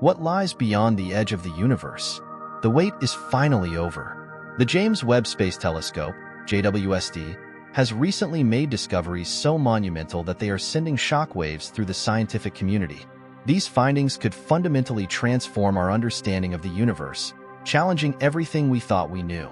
What lies beyond the edge of the universe? The wait is finally over. The James Webb Space Telescope, JWST, has recently made discoveries so monumental that they are sending shockwaves through the scientific community. These findings could fundamentally transform our understanding of the universe, challenging everything we thought we knew.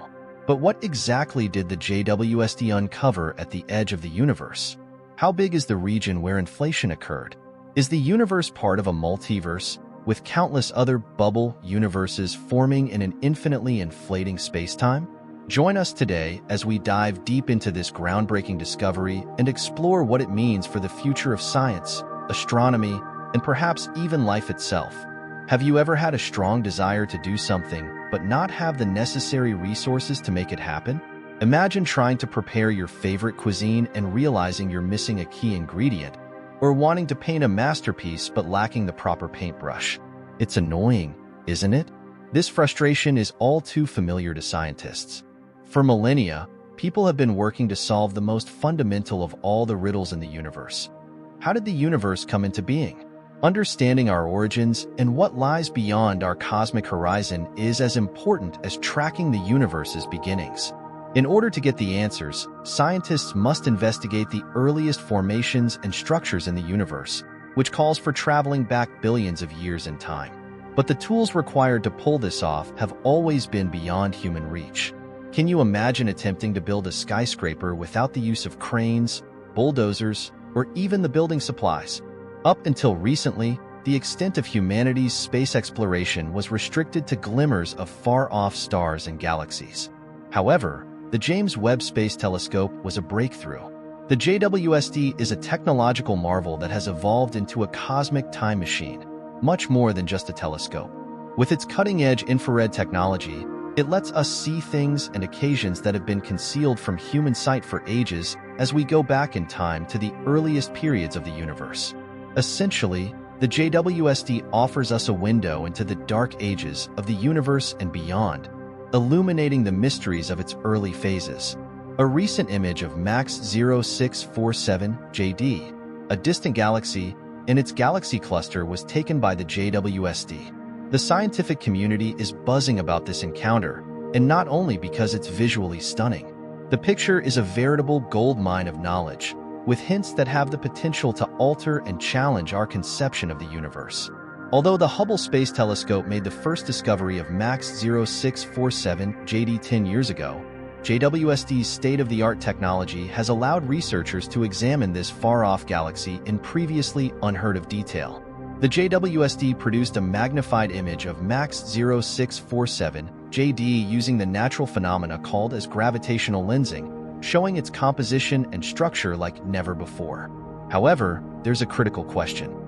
But what exactly did the JWST uncover at the edge of the universe? How big is the region where inflation occurred? Is the universe part of a multiverse, with countless other bubble universes forming in an infinitely inflating space-time? Join us today as we dive deep into this groundbreaking discovery and explore what it means for the future of science, astronomy, and perhaps even life itself. Have you ever had a strong desire to do something, but not have the necessary resources to make it happen? Imagine trying to prepare your favorite cuisine and realizing you're missing a key ingredient, or wanting to paint a masterpiece but lacking the proper paintbrush. It's annoying, isn't it? This frustration is all too familiar to scientists. For millennia, people have been working to solve the most fundamental of all the riddles in the universe. How did the universe come into being? Understanding our origins and what lies beyond our cosmic horizon is as important as tracking the universe's beginnings. In order to get the answers, scientists must investigate the earliest formations and structures in the universe, which calls for traveling back billions of years in time. But the tools required to pull this off have always been beyond human reach. Can you imagine attempting to build a skyscraper without the use of cranes, bulldozers, or even the building supplies? Up until recently, the extent of humanity's space exploration was restricted to glimmers of far-off stars and galaxies. However, the James Webb Space Telescope was a breakthrough. The JWST is a technological marvel that has evolved into a cosmic time machine, much more than just a telescope. With its cutting-edge infrared technology, it lets us see things and occasions that have been concealed from human sight for ages as we go back in time to the earliest periods of the universe. Essentially, the JWST offers us a window into the dark ages of the universe and beyond, illuminating the mysteries of its early phases. A recent image of MAX 0647 JD, a distant galaxy, in its galaxy cluster was taken by the JWST. The scientific community is buzzing about this encounter, and not only because it's visually stunning. The picture is a veritable goldmine of knowledge, with hints that have the potential to alter and challenge our conception of the universe. Although the Hubble Space Telescope made the first discovery of MAX 0647 JD 10 years ago, JWST's state-of-the-art technology has allowed researchers to examine this far-off galaxy in previously unheard-of detail. The JWST produced a magnified image of MAX 0647 JD using the natural phenomena called as gravitational lensing, showing its composition and structure like never before. However, there's a critical question.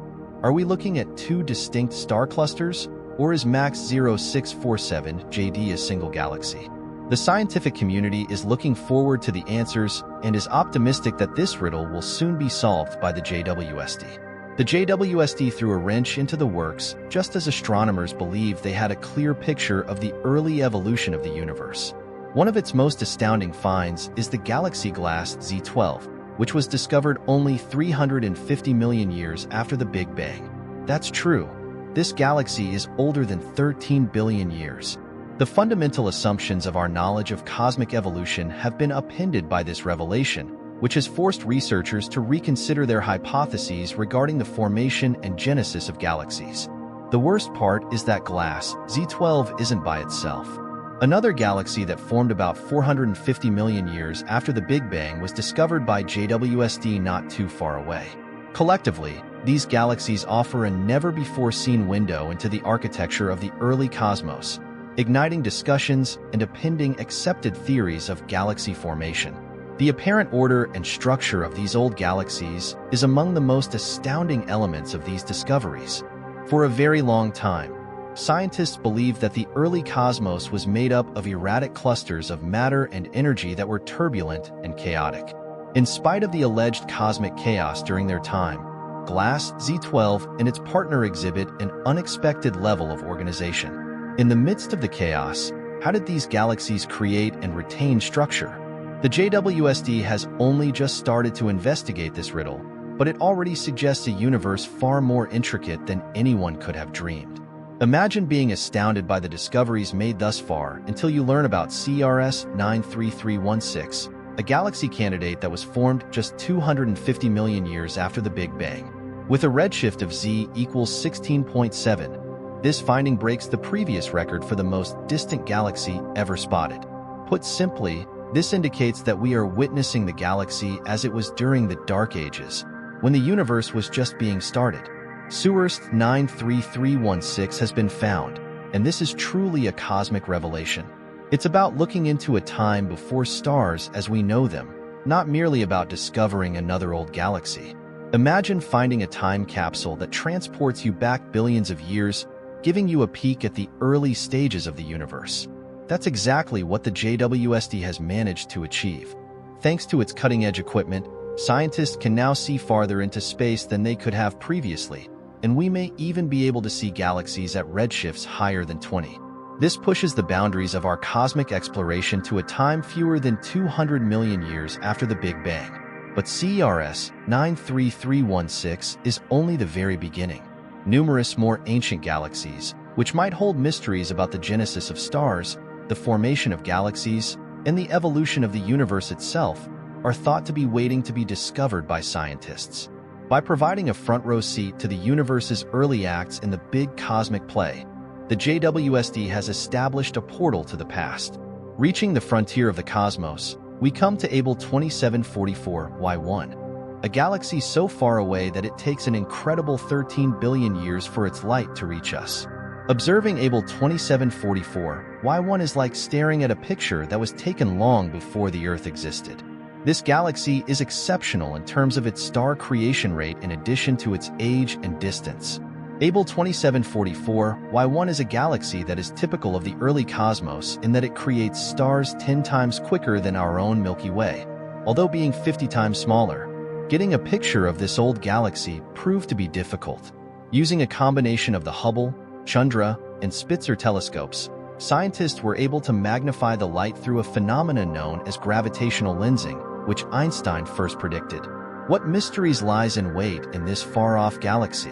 Are we looking at two distinct star clusters, or is MAX 0647 JD a single galaxy? The scientific community is looking forward to the answers and is optimistic that this riddle will soon be solved by the JWST. The JWST threw a wrench into the works just as astronomers believed they had a clear picture of the early evolution of the universe. One of its most astounding finds is the galaxy glass Z12, which was discovered only 350 million years after the Big Bang. That's true. This galaxy is older than 13 billion years. The fundamental assumptions of our knowledge of cosmic evolution have been upended by this revelation, which has forced researchers to reconsider their hypotheses regarding the formation and genesis of galaxies. The worst part is that glass, Z12, isn't by itself. Another galaxy that formed about 450 million years after the Big Bang was discovered by JWST not too far away. Collectively, these galaxies offer a never-before-seen window into the architecture of the early cosmos, igniting discussions and upending accepted theories of galaxy formation. The apparent order and structure of these old galaxies is among the most astounding elements of these discoveries. For a very long time, scientists believed that the early cosmos was made up of erratic clusters of matter and energy that were turbulent and chaotic. In spite of the alleged cosmic chaos during their time, Glass Z12 and its partner exhibit an unexpected level of organization. In the midst of the chaos, how did these galaxies create and retain structure? The JWST has only just started to investigate this riddle, but it already suggests a universe far more intricate than anyone could have dreamed. Imagine being astounded by the discoveries made thus far until you learn about CRS 93316, a galaxy candidate that was formed just 250 million years after the Big Bang. With a redshift of Z equals 16.7, this finding breaks the previous record for the most distant galaxy ever spotted. Put simply, this indicates that we are witnessing the galaxy as it was during the Dark Ages, when the universe was just being started. CRS 93316 has been found, and this is truly a cosmic revelation. It's about looking into a time before stars as we know them, not merely about discovering another old galaxy. Imagine finding a time capsule that transports you back billions of years, giving you a peek at the early stages of the universe. That's exactly what the JWST has managed to achieve. Thanks to its cutting-edge equipment, scientists can now see farther into space than they could have previously, and we may even be able to see galaxies at redshifts higher than 20. This pushes the boundaries of our cosmic exploration to a time fewer than 200 million years after the Big Bang. But CRS 93316 is only the very beginning. Numerous more ancient galaxies, which might hold mysteries about the genesis of stars, the formation of galaxies, and the evolution of the universe itself, are thought to be waiting to be discovered by scientists. By providing a front-row seat to the universe's early acts in the big cosmic play, the JWST has established a portal to the past. Reaching the frontier of the cosmos, we come to Able 2744Y1, a galaxy so far away that it takes an incredible 13 billion years for its light to reach us. Observing Able 2744Y1 is like staring at a picture that was taken long before the Earth existed. This galaxy is exceptional in terms of its star creation rate in addition to its age and distance. Able 2744Y1 is a galaxy that is typical of the early cosmos in that it creates stars 10 times quicker than our own Milky Way. Although being 50 times smaller, getting a picture of this old galaxy proved to be difficult. Using a combination of the Hubble, Chandra, and Spitzer telescopes, scientists were able to magnify the light through a phenomenon known as gravitational lensing, which Einstein first predicted. What mysteries lies in wait in this far-off galaxy?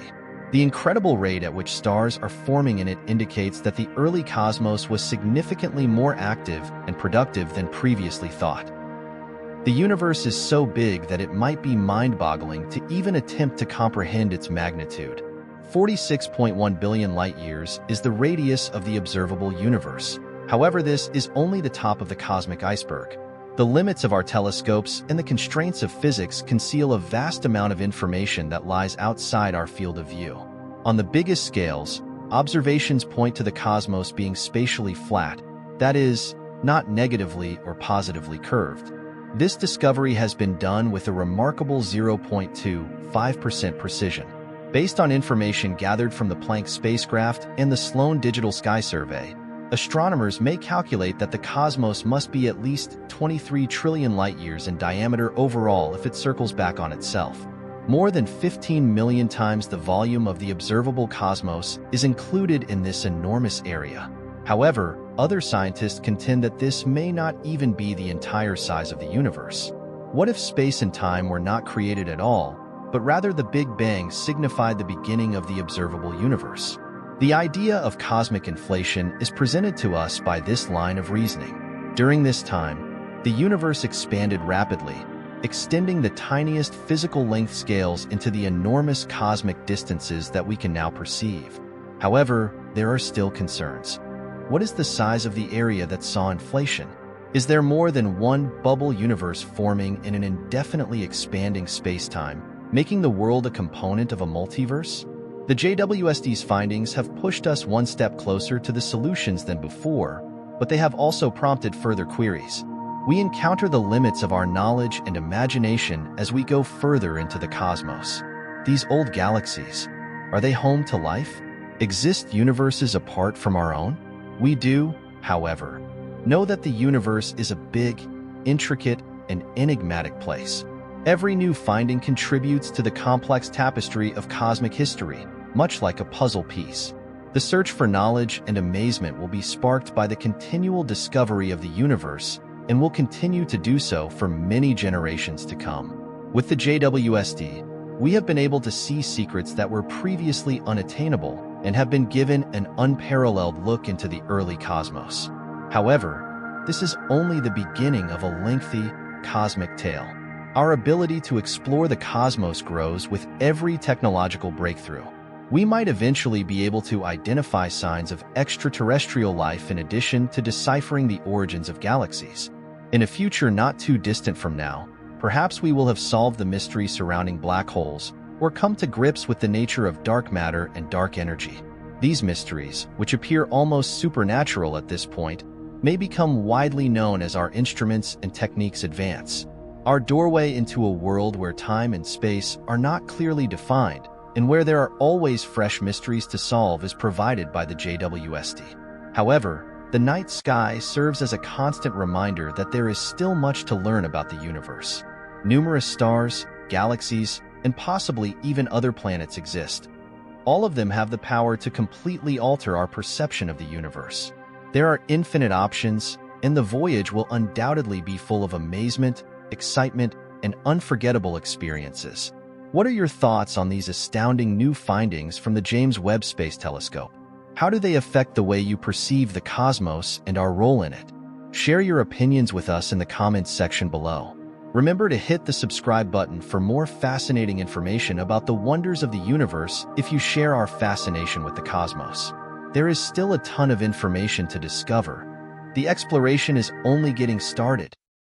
The incredible rate at which stars are forming in it indicates that the early cosmos was significantly more active and productive than previously thought. The universe is so big that it might be mind-boggling to even attempt to comprehend its magnitude. 46.1 billion light-years is the radius of the observable universe. However, this is only the top of the cosmic iceberg. The limits of our telescopes and the constraints of physics conceal a vast amount of information that lies outside our field of view. On the biggest scales, observations point to the cosmos being spatially flat, that is, not negatively or positively curved. This discovery has been done with a remarkable 0.25% precision. Based on information gathered from the Planck spacecraft and the Sloan Digital Sky Survey, astronomers may calculate that the cosmos must be at least 23 trillion light-years in diameter overall if it circles back on itself. More than 15 million times the volume of the observable cosmos is included in this enormous area. However, other scientists contend that this may not even be the entire size of the universe. What if space and time were not created at all, but rather the Big Bang signified the beginning of the observable universe? The idea of cosmic inflation is presented to us by this line of reasoning. During this time, the universe expanded rapidly, extending the tiniest physical length scales into the enormous cosmic distances that we can now perceive. However, there are still concerns. What is the size of the area that saw inflation? Is there more than one bubble universe forming in an indefinitely expanding space-time, making the world a component of a multiverse? The JWST's findings have pushed us one step closer to the solutions than before, but they have also prompted further queries. We encounter the limits of our knowledge and imagination as we go further into the cosmos. These old galaxies, are they home to life? Exist universes apart from our own? We do, however, know that the universe is a big, intricate, and enigmatic place. Every new finding contributes to the complex tapestry of cosmic history, much like a puzzle piece. The search for knowledge and amazement will be sparked by the continual discovery of the universe and will continue to do so for many generations to come. With the JWST, We have been able to see secrets that were previously unattainable and have been given an unparalleled look into the early cosmos. However, this is only the beginning of a lengthy cosmic tale. Our ability to explore the cosmos grows with every technological breakthrough. We might eventually be able to identify signs of extraterrestrial life in addition to deciphering the origins of galaxies. In a future not too distant from now, perhaps we will have solved the mystery surrounding black holes or come to grips with the nature of dark matter and dark energy. These mysteries, which appear almost supernatural at this point, may become widely known as our instruments and techniques advance. Our doorway into a world where time and space are not clearly defined and where there are always fresh mysteries to solve is provided by the JWST. However, the night sky serves as a constant reminder that there is still much to learn about the universe. Numerous stars, galaxies, and possibly even other planets exist. All of them have the power to completely alter our perception of the universe. There are infinite options, and the voyage will undoubtedly be full of amazement, excitement, and unforgettable experiences. What are your thoughts on these astounding new findings from the James Webb Space Telescope? How do they affect the way you perceive the cosmos and our role in it? Share your opinions with us in the comments section below. Remember to hit the subscribe button for more fascinating information about the wonders of the universe if you share our fascination with the cosmos. There is still a ton of information to discover. The exploration is only getting started,